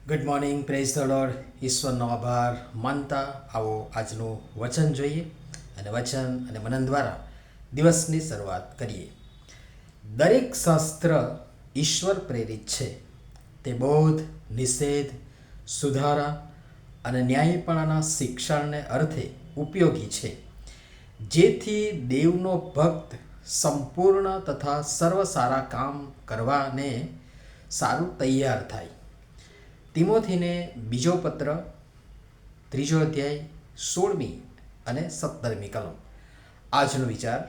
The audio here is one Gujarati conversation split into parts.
Good morning, praise the Lord. ઈશ્વરનો આભાર માનતા આવો આજનું વચન જોઈએ અને વચન અને મનન દ્વારા દિવસની શરૂઆત કરીએ. દરેક શાસ્ત્ર ઈશ્વર પ્રેરિત છે. તે બોધ, નિષેધ, સુધારા અને ન્યાયપણાના શિક્ષણને અર્થે ઉપયોગી છે, જેથી દેવનો ભક્ત સંપૂર્ણ તથા સર્વ સારા કામ કરવાને સારું તૈયાર થાય. તિમોથીને બીજો પત્ર, 3 અધ્યાય, 16મી અને 17મી કલમ. આજનો વિચાર.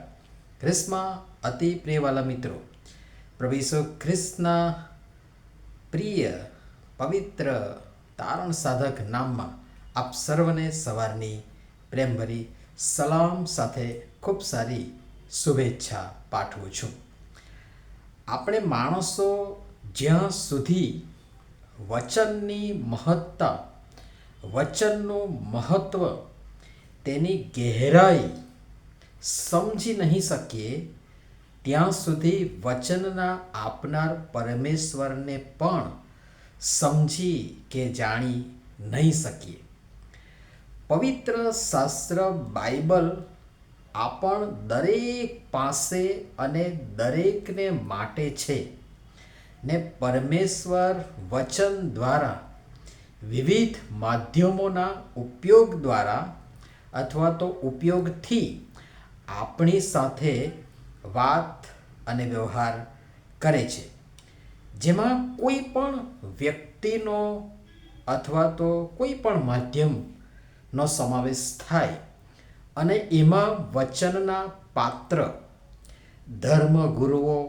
ખ્રિસ્તમાં અતિ પ્રિયવાલા મિત્રો, પ્રભુ ઈસુ ખ્રિસ્તના પ્રિય પવિત્ર તારણ સાધક નામમાં આપ સર્વને સવારની પ્રેમભરી સલામ સાથે ખૂબ સારી શુભેચ્છા પાઠવું છું. આપણે માણસો જ્યાં સુધી વચનની મહત્તા, વચનનું મહત્ત્વ, તેની ગહેરાઈ સમજી નહીં શકીએ ત્યાં સુધી વચનના આપનાર પરમેશ્વરને પણ સમજી કે જાણી નહીં શકીએ. પવિત્ર શાસ્ત્ર બાઇબલ આપણ દરેક પાસે અને દરેકને માટે છે ને પરમેશ્વર વચન દ્વારા વિવિધ માધ્યમોના ઉપયોગ દ્વારા અથવા તો ઉપયોગથી આપણી સાથે વાત અને વ્યવહાર કરે છે, જેમાં કોઈ પણ વ્યક્તિનો અથવા તો કોઈ પણ માધ્યમનો સમાવેશ થાય અને એમાં વચનના પાત્ર, ધર્મગુરુઓ,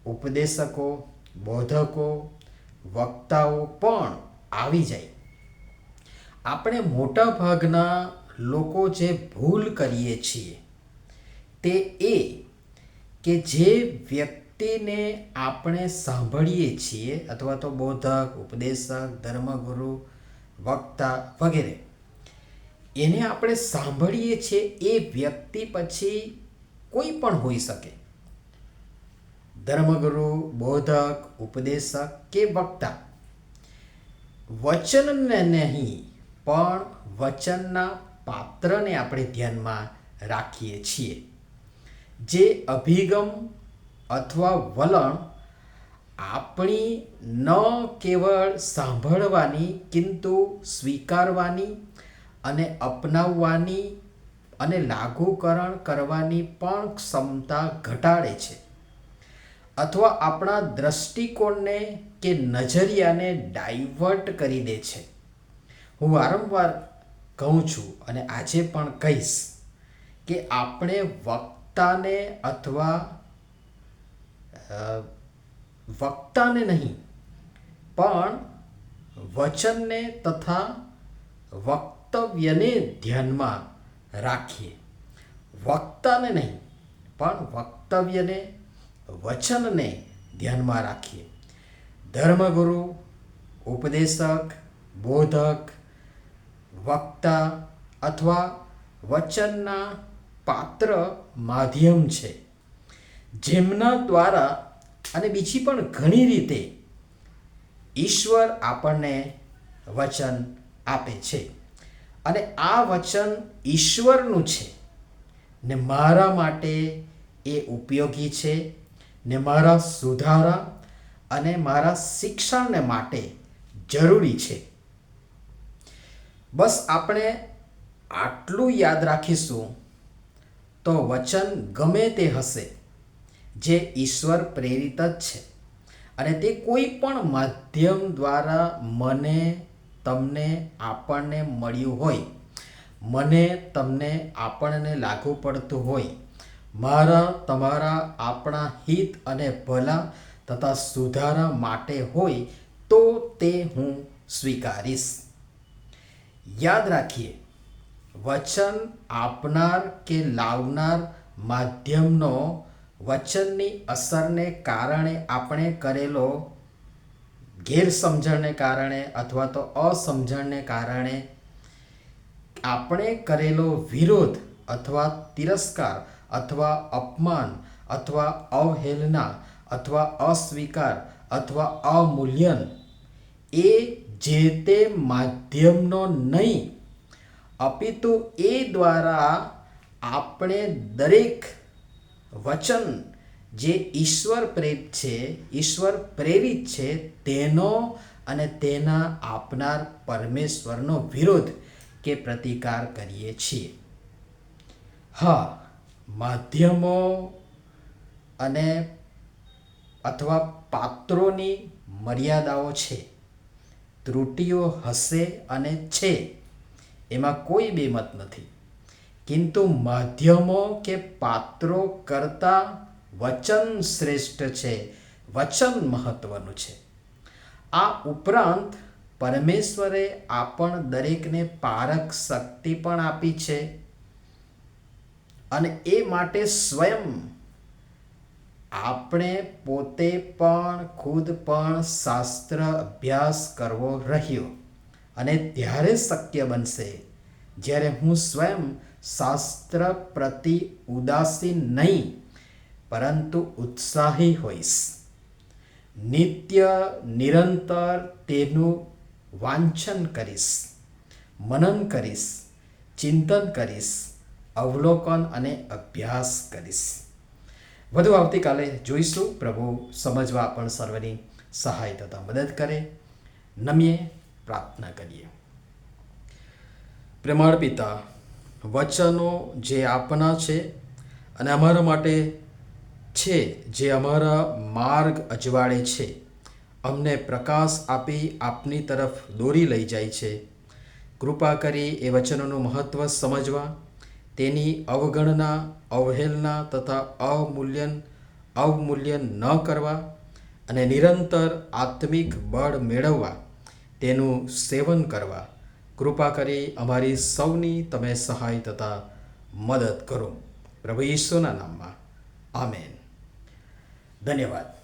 ઉપદેશકો, બોધકો, વક્તાઓ પણ આવી જાય. આપણે મોટા ભાગના લોકો જે ભૂલ કરીએ છીએ તે એ કે જે વ્યક્તિને આપણે સાંભળીએ છીએ અથવા તો બોધક, ઉપદેશક, ધર્મગુરુ, વક્તા વગેરે, એને આપણે સાંભળીએ છીએ એ વ્યક્તિ પછી કોઈ પણ હોઈ શકે. ધર્મગુરુ, બોધક, ઉપદેશક કે વક્તા વચનને નહીં પણ વચનના પાત્રને આપણે ધ્યાનમાં રાખીએ છીએ. જે અભિગમ અથવા વલણ આપણી ન કેવળ સાંભળવાની કિંતુ સ્વીકારવાની અને અપનાવવાની અને લાગુકરણ કરવાની પણ ક્ષમતા ઘટાડે છે, અથવા આપણા દ્રષ્ટિકોણને કે નજરિયાને ડાયવર્ટ કરી દે છે. હું વારંવાર કહું છું અને આજે પણ કહીશ કે આપણે વક્તાને નહીં પણ વચનને તથા વક્તવ્યને ધ્યાનમાં રાખીએ. વક્તાને નહીં પણ વક્તવ્યને, વચનને ધ્યાનમાં રાખીએ. ધર્મગુરુ, ઉપદેશક, બોધક, વક્તા અથવા વચનના પાત્ર માધ્યમ છે, જેમના દ્વારા અને બીજી પણ ઘણી રીતે ઈશ્વર આપણને વચન આપે છે. અને આ વચન ઈશ્વરનું છે ને મારા માટે એ ઉપયોગી છે ને મારા સુધારા અને મારા શિક્ષણને માટે જરૂરી છે. બસ આપણે આટલું યાદ રાખીશું તો વચન ગમે તે હશે, જે ઈશ્વર પ્રેરિત જ છે અને તે કોઈ પણ માધ્યમ દ્વારા મને, તમને, આપણને મળ્યું હોય, મને, તમને, આપણને લાગુ પડતું હોય, મારા, તમારા, આપણા હિત અને ભલા તથા સુધારા માટે હોય, તો તે હું સ્વીકારીશ. યાદ રાખીએ, વચન આપનાર કે લાવનાર માધ્યમનો વચનની અસરને કારણે આપણે કરેલો ગેરસમજણને કારણે અથવા તો અસમજણને કારણે આપણે કરેલો વિરોધ અથવા તિરસ્કાર અથવા અપમાન અથવા અવહેલના અથવા અસ્વીકાર અથવા અવમૂલ્યન, એ જે તે માધ્યમનો નહીં, અપિતુ એ દ્વારા આપણે દરેક વચન જે ઈશ્વર પ્રેરિત છે તેનો અને તેના આપનાર પરમેશ્વરનો વિરોધ કે પ્રતિકાર કરીએ છીએ. હા, માધ્યમો અને અથવા પાત્રોની મર્યાદાઓ છે, ત્રુટિઓ હશે અને છે, એમાં કોઈ બેમત નથી. કિંતુ માધ્યમો કે પાત્રો કરતાં વચન શ્રેષ્ઠ છે, વચન મહત્વનું છે. આ ઉપરાંત પરમેશ્વરે આપણ દરેકને પારખ શક્તિ પણ આપી છે અને એ માટે સ્વયં આપણે પોતે પણ ખુદ પણ શાસ્ત્ર અભ્યાસ કરવો રહ્યો. અને ત્યારે શક્ય બનશે જ્યારે હું સ્વયં શાસ્ત્ર પ્રતિ ઉદાસીન નહીં પરંતુ ઉત્સાહી હોઈશ. નિરંતર તેનું વાંચન કરીશ, મનન કરીશ, ચિંતન કરીશ, અવલોકન અને અભ્યાસ કરીશ. વધુ આવતીકાલે જોઈશું. પ્રભુ સમજવા પણ સર્વની સહાય તથા મદદ કરે. નમીએ પ્રાર્થના કરીએ. પ્રેમાળ પિતા, વચનો જે આપના છે અને અમારા માટે છે, જે અમારા માર્ગ અજવાળે છે, અમને પ્રકાશ આપી આપની તરફ દોરી લઈ જાય છે. કૃપા કરી એ વચનોનું મહત્ત્વ સમજવા, તેની અવગણના, અવહેલના તથા અવમૂલ્યન ન કરવા અને નિરંતર આત્મિક બળ મેળવવા તેનું સેવન કરવા કૃપા કરી અમારી સૌની તમે સહાય તથા મદદ કરો. પ્રભુ ઈસુના નામમાં આમેન. ધન્યવાદ.